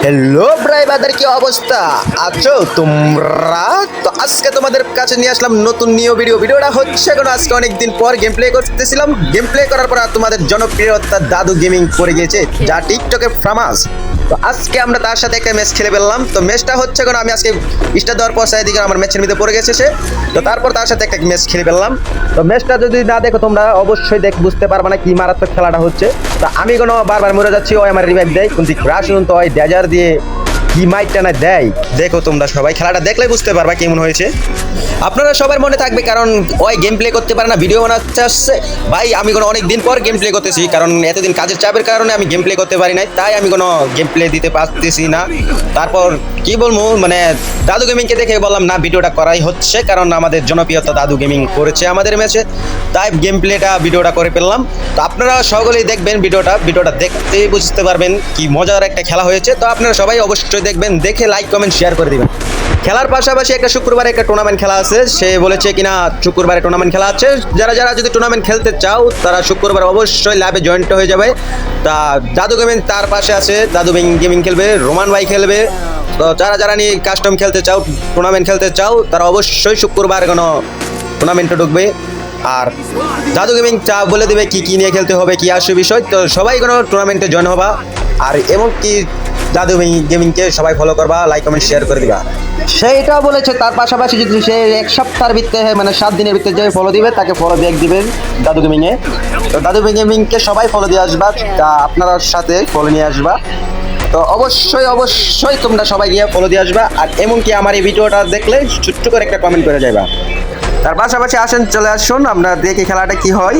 Hello ব্রাইবাদের কি অবস্থা আছো তোমরা? তো আজকে তোমাদের কাছে নিয়ে আসলাম নতুন নিউ ভিডিওটা হচ্ছে এখন আজকে অনেকদিন পর গেম প্লে করতেছিলাম। গেম প্লে করার পর তোমাদের জনপ্রিয়তা দাদু গেমিং করে গিয়েছে, যা টিকটকে ফেমাস। তো আজকে আমরা তার সাথে একটা ম্যাচ খেলে ফেললাম। তো ম্যাচটা হচ্ছে এখন আমি আজকে স্টার দেওয়ার পর সাইদিকে আমার ম্যাচের মধ্যে পড়ে গেছে সে। তো তারপর তার সাথে একটা ম্যাচ খেলে ফেললাম। তো ম্যাচটা যদি না দেখো তোমরা অবশ্যই বুঝতে পারবে না কি মারাত্মক খেলাটা হচ্ছে। তো আমি কোনো বারবার মরে যাচ্ছি, ওই আমার রিভাইভ দেয় কিন্তু ক্রাশ তো ওই ডেজার দিয়ে কি মাইটটা না দেয়। দেখো তোমরা সবাই খেলাটা দেখলে বুঝতে পারবা কেমন হয়েছে। আপনারা সবার মনে থাকবে কারণ ওই গেম প্লে করতে পারে না, ভিডিও বানাতে আসছে। ভাই আমি কোনো অনেক দিন পর গেম প্লে করতেছি, কারণ এতদিন কাজের চাপের কারণে আমি গেম প্লে করতে পারি নাই, তাই আমি কোনো গেম প্লে দিতে পারতেছি না। তারপর কি বলবো, মানে দাদু গেমিংকে দেখে বললাম না ভিডিওটা করাই হচ্ছে, কারণ আমাদের জনপ্রিয়তা দাদু গেমিং করেছে আমাদের ম্যাচে, তাই গেম প্লেটা ভিডিওটা করে ফেললাম। তো আপনারা সকলেই দেখবেন ভিডিওটা দেখতেই বুঝতে পারবেন কি মজার একটা খেলা হয়েছে। তো আপনারা সবাই অবশ্যই দেখবেন, দেখে লাইক কমেন্ট শেয়ার করে দিবেন। খেলার পাশাপাশি একটা শুক্রবারে একটা টুর্নামেন্ট খেলা আছে, সে বলেছে কিনা শুক্রবারে টুর্নামেন্ট খেলা আছে। যারা যদি টুর্নামেন্ট খেলতে চাও তারা শুক্রবার অবশ্যই ল্যাবে জয়েন্ট হয়ে যাবে। তা দাদু গেমিং তার পাশে আছে, দাদু গেমিং খেলবে, রোমান ভাই খেলবে। তো যারা নিয়ে কাস্টম খেলতে চাও, টুর্নামেন্ট খেলতে চাও, তারা অবশ্যই শুক্রবার কোনো টুর্নামেন্টে ঢুকবে। আর দাদু গেমিং চা বলে দেবে কি নিয়ে খেলতে হবে, কি আসবে বিষয়। তো সবাই কোনো টুর্নামেন্টে জয়েন হবা, আর এমনকি দাদু গেমিংকে সবাই ফলো করবা, লাইক কমেন্ট শেয়ার করে দিবা। সেইটা বলেছে। তার পাশাপাশি যদি সে এক সপ্তাহের ভিতরে মানে 7 দিনের ভিতরে যে ফলো দিবে তাকে ফলো ব্যাক দিবেন দাদু গেমিংয়ে। তো দাদু গেমিংকে সবাই ফলো দিয়ে আসবা, তা আপনার সাথে ফলো নিয়ে আসবা। তো অবশ্যই তোমরা সবাই গিয়ে ফলো দিয়ে আসবা। আর এমনকি আমার এই ভিডিওটা দেখলে ছোট্ট করে একটা কমেন্ট করে যাবা। তার পাশাপাশি আসেন, চলে আসুন আমরা দেখি খেলাটা কি হয়।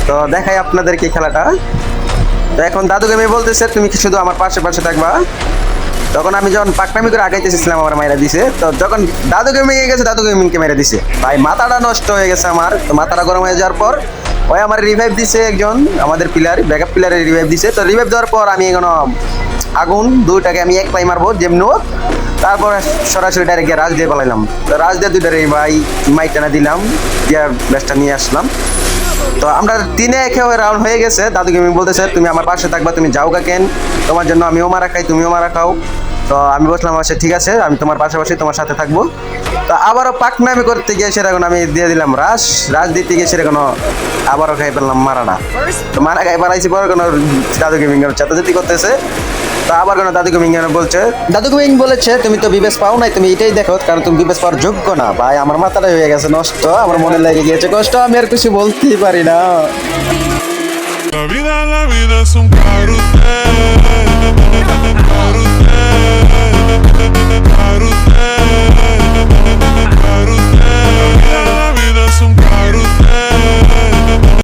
তো দেখাই আপনাদেরকে খেলাটা। তো এখন দাদু গেমিং বলতেছে তুমি কি শুধু আমার পাশে থাকবা। তখন আমি যখন পাকনামি করে আগাইতেছিলাম আমার মায়েরা দিছে। তো যখন দাদু গেমিং গেছে, দাদু গেমিংকে মেরে দিছে। ভাই মাথাটা নষ্ট হয়ে গেছে আমার। তো মাথাটা গরম হয়ে যাওয়ার পর ওই আমার রিভাইভ দিছে একজন, আমাদের ব্যাকআপ প্লেয়ারের রিভাইভ দিছে। তো রিভাইভ দেওয়ার পর আমি এখনো আগুন দুইটাকে আমি একলাই মারবো যেমন হোক। তারপর সরাসরি ডাইরেক্ট গিয়ে রাজ দিয়ে পালাইলাম। তো রাজ দিয়ে দুইটারে ভাই মাইক টানা দিলাম, দিয়ে ম্যাচটা নিয়ে আসলাম। তো আমরা 3-1 রাউন্ড হয়ে গেছে। দাদু গেমিং বলতেছে তুমি আমার পাশে থাকবা, তুমি যাও কেন, তোমার জন্য আমিও মারা খাই তুমিও মারা খাও। তো আমি বললাম আচ্ছা ঠিক আছে, আমি তোমার পাশাপাশি তোমার সাথে থাকবো। তো আবারও পাকনামি করতে গিয়ে সেরকম আমি দিয়ে দিলাম রাজ দিতে গিয়ে সেরকম আবারও খাই পেলাম মারাটা। তো মারা খাই পালাইছি পর কোনো দাদু গেমিং চাতাচাতি করতেছে। তো আবার কোনো দাদু গেমিং বলছে, দাদু গেমিং বলেছে তুমি তো বিবেস পাও নাই, তুমি এটাই দেখো, কারণ তুমি বিবেস পাওয়ার যোগ্য না। ভাই আমার মাথাটা হয়ে গেছে নষ্ট, আমার মনে লেগে গিয়েছে কষ্ট, আমি আর কিছু বলতেই পারি না। La vida es un carrusel.